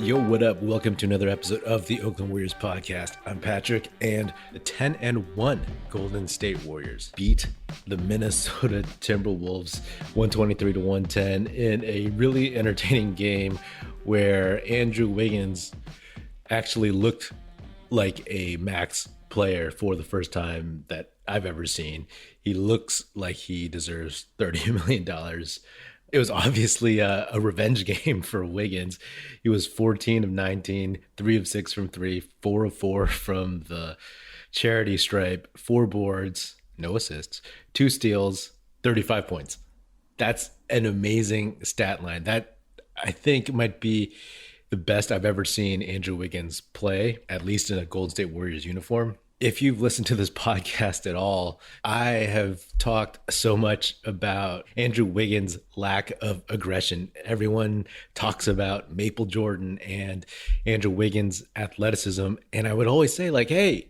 Yo, what up? Welcome to another episode of the Oakland Warriors podcast. I'm Patrick, and the 10-1 Golden State Warriors beat the Minnesota Timberwolves 123-110 in a really entertaining game where Andrew Wiggins actually looked like a max player for the first time that I've ever seen. He looks like he deserves $30 million. It was obviously a revenge game for Wiggins. He was 14 of 19, 3 of 6 from 3, 4 of 4 from the charity stripe, 4 boards, no assists, 2 steals, 35 points. That's an amazing stat line. That, I think, might be the best I've ever seen Andrew Wiggins play, at least in a Golden State Warriors uniform. If you've listened to this podcast at all, I have talked so much about Andrew Wiggins' lack of aggression. Everyone talks about Maple Jordan and Andrew Wiggins' athleticism. And I would always say, like, hey,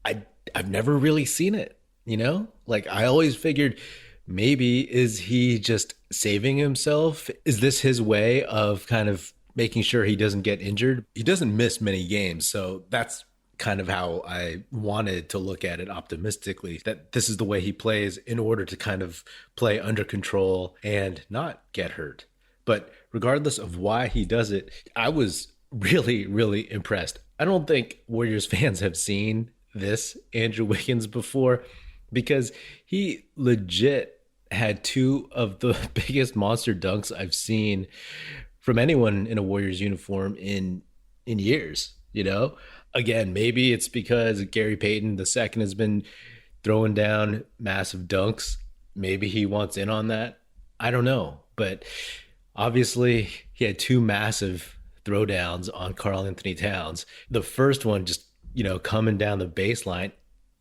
I've never really seen it, you know? Like, I always figured, maybe is he just saving himself? Is this his way of kind of making sure he doesn't get injured? He doesn't miss many games, so that's kind of how I wanted to look at it optimistically, that this is the way he plays in order to kind of play under control and not get hurt. But regardless of why he does it, I was really, really impressed. I don't think Warriors fans have seen this Andrew Wiggins before, because he legit had 2 of the biggest monster dunks I've seen from anyone in a Warriors uniform in years, you know? Again, maybe it's because Gary Payton II has been throwing down massive dunks. Maybe he wants in on that. I don't know. But obviously, he had 2 massive throwdowns on Karl-Anthony Towns. The first one just, coming down the baseline.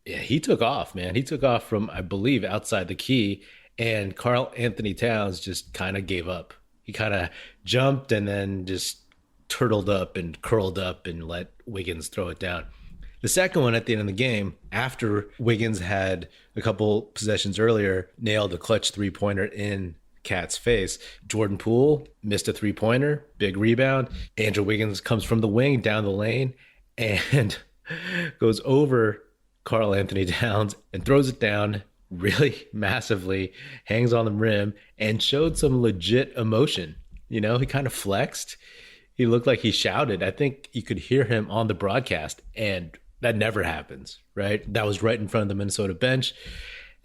Yeah, he took off, man. He took off from, I believe, outside the key. And Karl-Anthony Towns just kind of gave up. He kind of jumped and then just turtled up and curled up and let Wiggins throw it down. The second one at the end of the game, after Wiggins had a couple possessions earlier, nailed a clutch 3-pointer in Cat's face. Jordan Poole missed a 3-pointer, big rebound. Andrew Wiggins comes from the wing down the lane and goes over Karl-Anthony Towns and throws it down really massively, hangs on the rim, and showed some legit emotion. He kind of flexed. He looked like he shouted. I think you could hear him on the broadcast, and that never happens, right? That was right in front of the Minnesota bench,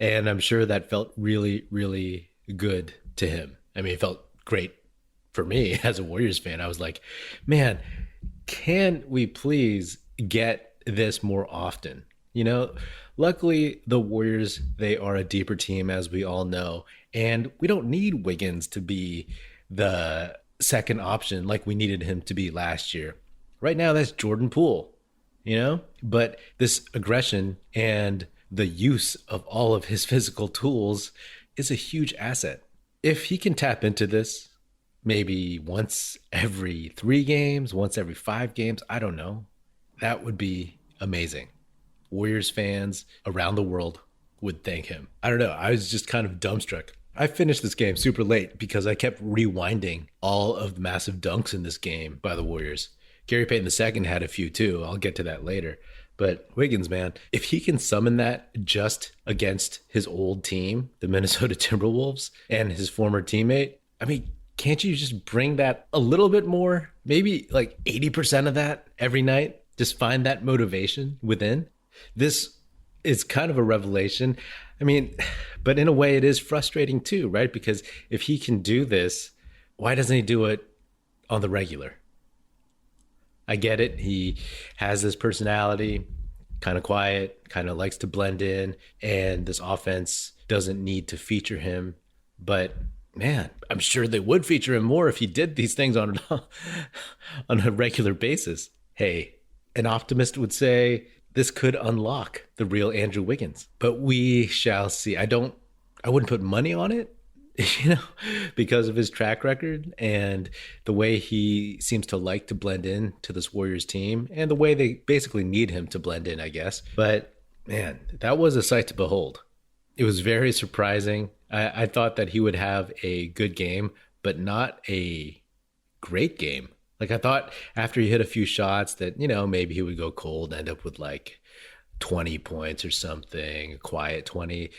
and I'm sure that felt really, really good to him. I mean, it felt great for me as a Warriors fan. I was like, man, can we please get this more often? Luckily, the Warriors, they are a deeper team, as we all know, and we don't need Wiggins to be the second option like we needed him to be last year. Right now, that's Jordan Poole, But this aggression and the use of all of his physical tools is a huge asset. If he can tap into this, maybe once every 3 games, once every 5 games, I don't know, that would be amazing. Warriors fans around the world would thank him. I don't know. I was just kind of dumbstruck. I finished this game super late because I kept rewinding all of the massive dunks in this game by the Warriors. Gary Payton II had a few too. I'll get to that later. But Wiggins, man, if he can summon that just against his old team, the Minnesota Timberwolves, and his former teammate, I mean, can't you just bring that a little bit more? Maybe like 80% of that every night? Just find that motivation within? This is kind of a revelation. I mean, but in a way it is frustrating too, right? Because if he can do this, why doesn't he do it on the regular? I get it. He has this personality, kind of quiet, kind of likes to blend in, and this offense doesn't need to feature him. But man, I'm sure they would feature him more if he did these things on a regular basis. Hey, an optimist would say this could unlock the real Andrew Wiggins, but we shall see. I wouldn't put money on it, because of his track record and the way he seems to like to blend in to this Warriors team and the way they basically need him to blend in, I guess. But man, that was a sight to behold. It was very surprising. I thought that he would have a good game, but not a great game. Like I thought after he hit a few shots that, maybe he would go cold, end up with like 20 points or something, a quiet 20.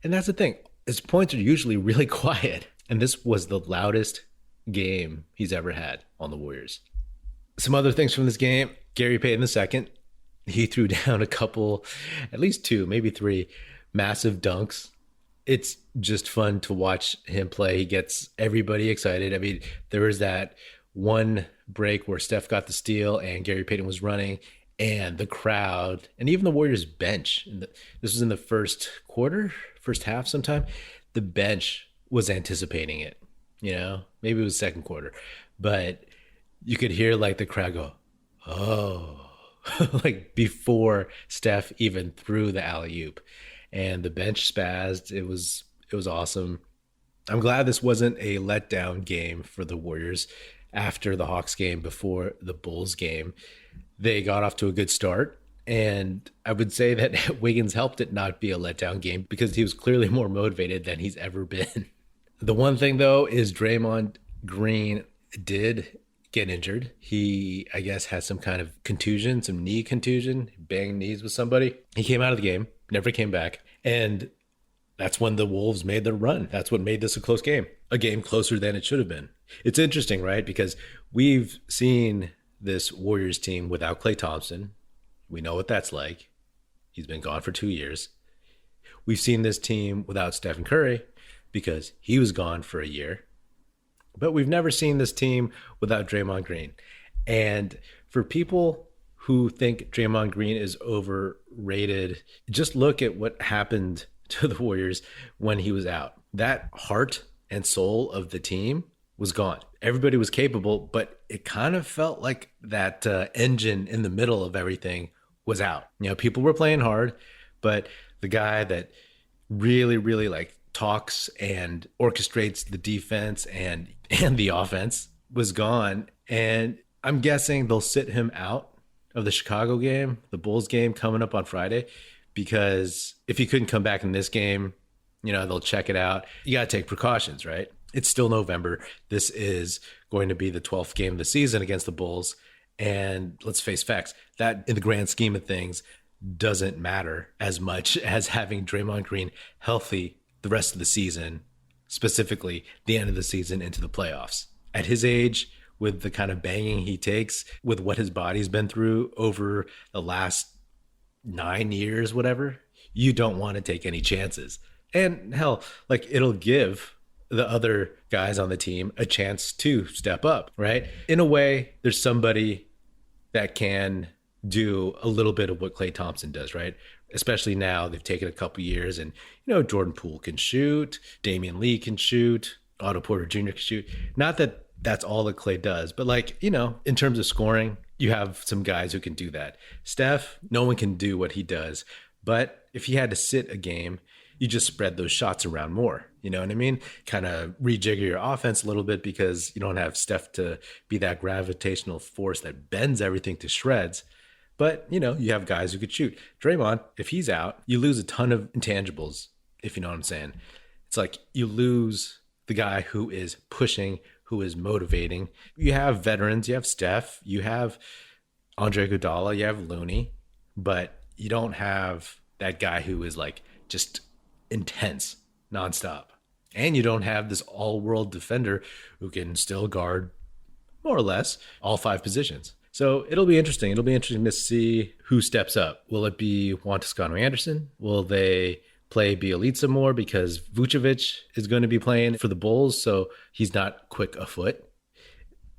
And that's the thing. His points are usually really quiet. And this was the loudest game he's ever had on the Warriors. Some other things from this game, Gary Payton II, he threw down a couple, at least two, maybe three massive dunks. It's just fun to watch him play. He gets everybody excited. I mean, there was that one break where Steph got the steal and Gary Payton was running, and the crowd and even the Warriors bench, this was in the first quarter, first half sometime, the bench was anticipating it. Maybe it was second quarter, but you could hear like the crowd go, oh, like before Steph even threw the alley-oop, and the bench spazzed. It was awesome. I'm glad this wasn't a letdown game for the Warriors after the Hawks game, before the Bulls game. They got off to a good start, and I would say that Wiggins helped it not be a letdown game because he was clearly more motivated than he's ever been. The one thing, though, is Draymond Green did get injured. He, I guess, had some kind of contusion, some knee contusion, banged knees with somebody. He came out of the game, never came back, and that's when the Wolves made their run. That's what made this a close game, a game closer than it should have been. It's interesting, right? Because we've seen this Warriors team without Klay Thompson. We know what that's like. He's been gone for 2 years. We've seen this team without Stephen Curry because he was gone for a year. But we've never seen this team without Draymond Green. And for people who think Draymond Green is overrated, just look at what happened to the Warriors when he was out. That heart and soul of the team was gone. Everybody was capable, but it kind of felt like that engine in the middle of everything was out. People were playing hard, but the guy that really, really like talks and orchestrates the defense and the offense was gone. And I'm guessing they'll sit him out of the Chicago game, the Bulls game coming up on Friday, because if he couldn't come back in this game, they'll check it out. You got to take precautions, right? It's still November. This is going to be the 12th game of the season against the Bulls. And let's face facts, that in the grand scheme of things doesn't matter as much as having Draymond Green healthy the rest of the season, specifically the end of the season into the playoffs. At his age, with the kind of banging he takes, with what his body's been through over the last 9 years, whatever, you don't want to take any chances. And hell, like it'll give the other guys on the team a chance to step up, right? In a way, there's somebody that can do a little bit of what Klay Thompson does, right? Especially now they've taken a couple years and, Jordan Poole can shoot, Damian Lee can shoot, Otto Porter Jr. can shoot. Not that that's all that Klay does, but in terms of scoring, you have some guys who can do that. Steph, no one can do what he does, but if he had to sit a game, you just spread those shots around more. You know what I mean? Kind of rejigger your offense a little bit because you don't have Steph to be that gravitational force that bends everything to shreds. But, you have guys who could shoot. Draymond, if he's out, you lose a ton of intangibles, if you know what I'm saying. It's like you lose the guy who is pushing, who is motivating. You have veterans, you have Steph, you have Andre Iguodala, you have Looney, but you don't have that guy who is like just intense nonstop. And you don't have this all-world defender who can still guard more or less all 5 positions. So it'll be interesting. It'll be interesting to see who steps up. Will it be Juan Toscano-Anderson? Will they play Bjelica more because Vucevic is going to be playing for the Bulls, so he's not quick afoot?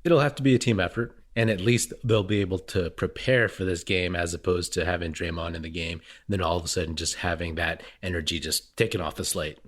It'll have to be a team effort, and at least they'll be able to prepare for this game as opposed to having Draymond in the game, and then all of a sudden just having that energy just taken off the slate.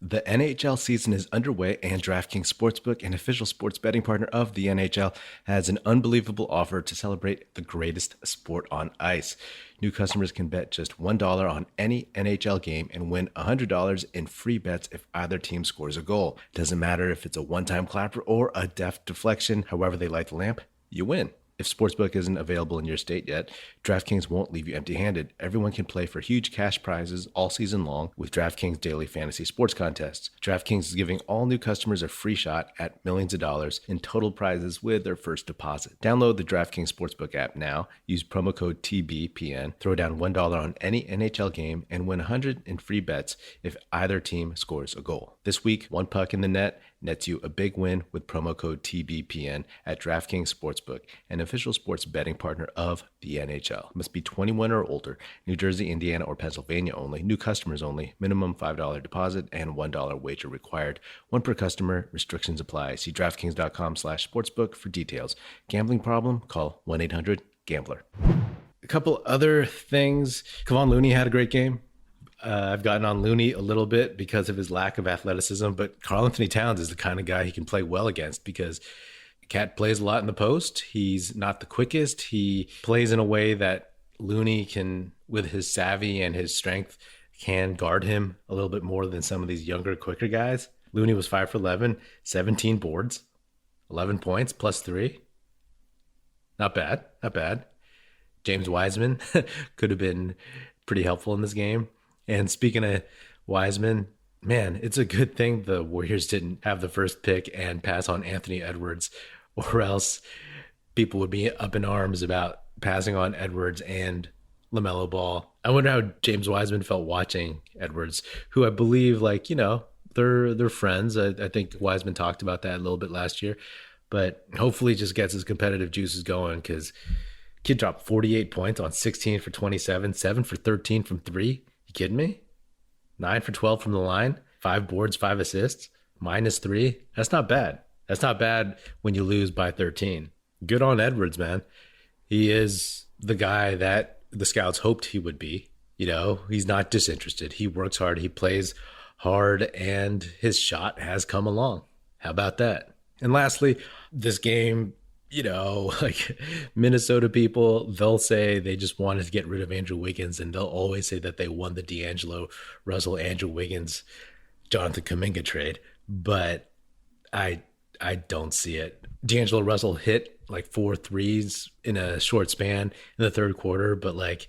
The NHL season is underway, and DraftKings Sportsbook, an official sports betting partner of the NHL, has an unbelievable offer to celebrate the greatest sport on ice. New customers can bet just $1 on any NHL game and win $100 in free bets if either team scores a goal. Doesn't matter if it's a one-time clapper or a deft deflection, however they light the lamp, you win. If Sportsbook isn't available in your state yet, DraftKings won't leave you empty-handed. Everyone can play for huge cash prizes all season long with DraftKings daily fantasy sports contests. DraftKings is giving all new customers a free shot at millions of dollars in total prizes with their first deposit. Download the DraftKings Sportsbook app now, use promo code TBPN, throw down $1 on any NHL game, and win $100 in free bets if either team scores a goal. This week, one puck in the net nets you a big win with promo code TBPN at DraftKings Sportsbook, an official sports betting partner of the NHL. Must be 21 or older. New Jersey, Indiana, or Pennsylvania only. New customers only. Minimum $5 deposit and $1 wager required. One per customer. Restrictions apply. See DraftKings.com/sportsbook for details. Gambling problem? Call 1-800-GAMBLER. A couple other things. Kevon Looney had a great game. I've gotten on Looney a little bit because of his lack of athleticism, but Karl-Anthony Towns is the kind of guy he can play well against because Cat plays a lot in the post. He's not the quickest. He plays in a way that Looney can, with his savvy and his strength, can guard him a little bit more than some of these younger, quicker guys. Looney was 5 for 11, 17 boards, 11 points, plus 3. Not bad, not bad. James Wiseman could have been pretty helpful in this game. And speaking of Wiseman, man, it's a good thing the Warriors didn't have the first pick and pass on Anthony Edwards, or else people would be up in arms about passing on Edwards and LaMelo Ball. I wonder how James Wiseman felt watching Edwards, who I believe, they're friends. I think Wiseman talked about that a little bit last year, but hopefully just gets his competitive juices going because kid dropped 48 points on 16 for 27, 7 for 13 from 3. You kidding me? 9 for 12 from the line, 5 boards, 5 assists, -3. That's not bad. That's not bad when you lose by 13. Good on Edwards, man. He is the guy that the scouts hoped he would be. You know, he's not disinterested. He works hard. He plays hard, and his shot has come along. How about that? And lastly, this game, Minnesota people, they'll say they just wanted to get rid of Andrew Wiggins, and they'll always say that they won the D'Angelo Russell, Andrew Wiggins, Jonathan Kuminga trade. But I don't see it. D'Angelo Russell hit 4 threes in a short span in the third quarter, but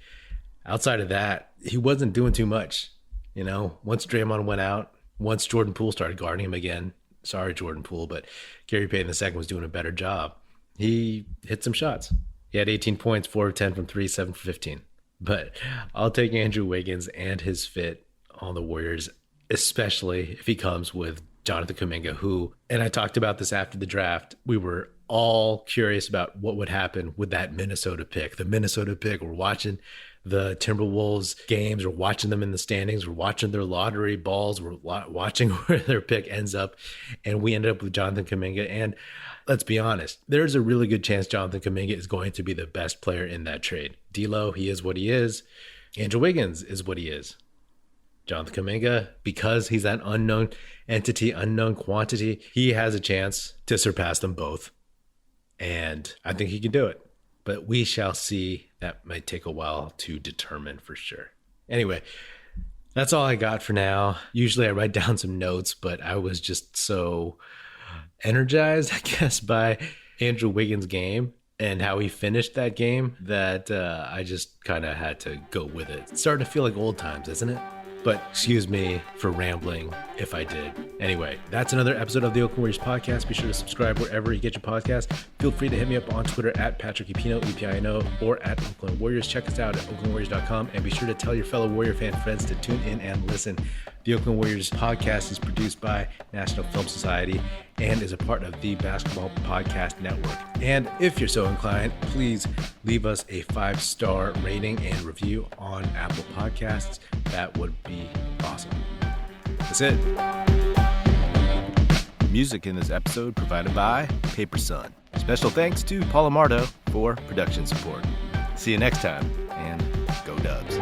outside of that, he wasn't doing too much. Once Draymond went out, once Jordan Poole started guarding him again, sorry, Jordan Poole, but Gary Payton II was doing a better job. He hit some shots. He had 18 points, 4 of 10 from 3, 7 for 15. But I'll take Andrew Wiggins and his fit on the Warriors, especially if he comes with Jonathan Kuminga, who, and I talked about this after the draft, we were all curious about what would happen with that Minnesota pick. The Minnesota pick, we're watching the Timberwolves games, we're watching them in the standings, we're watching their lottery balls, we're watching where their pick ends up, and we ended up with Jonathan Kuminga. And let's be honest, there's a really good chance Jonathan Kuminga is going to be the best player in that trade. D'Lo, he is what he is. Andrew Wiggins is what he is. Jonathan Kuminga, because he's that unknown entity, unknown quantity, he has a chance to surpass them both. And I think he can do it. But we shall see. That might take a while to determine for sure. Anyway, that's all I got for now. Usually I write down some notes, but I was just so energized, I guess, by Andrew Wiggins' game and how he finished that game that I just kind of had to go with it. It's starting to feel like old times, isn't it? But excuse me for rambling if I did. Anyway, that's another episode of the Oakland Warriors podcast. Be sure to subscribe wherever you get your podcast. Feel free to hit me up on Twitter at Patrick Epino, EPINO, or at Oakland Warriors. Check us out at oaklandwarriors.com, and be sure to tell your fellow Warrior fan friends to tune in and listen. The Oakland Warriors podcast is produced by National Film Society and is a part of the Basketball Podcast Network. And if you're so inclined, please leave us a 5-star rating and review on Apple Podcasts. That would be awesome. That's it. Music in this episode provided by Paper Sun. Special thanks to Paul Amardo for production support. See you next time, and go Dubs.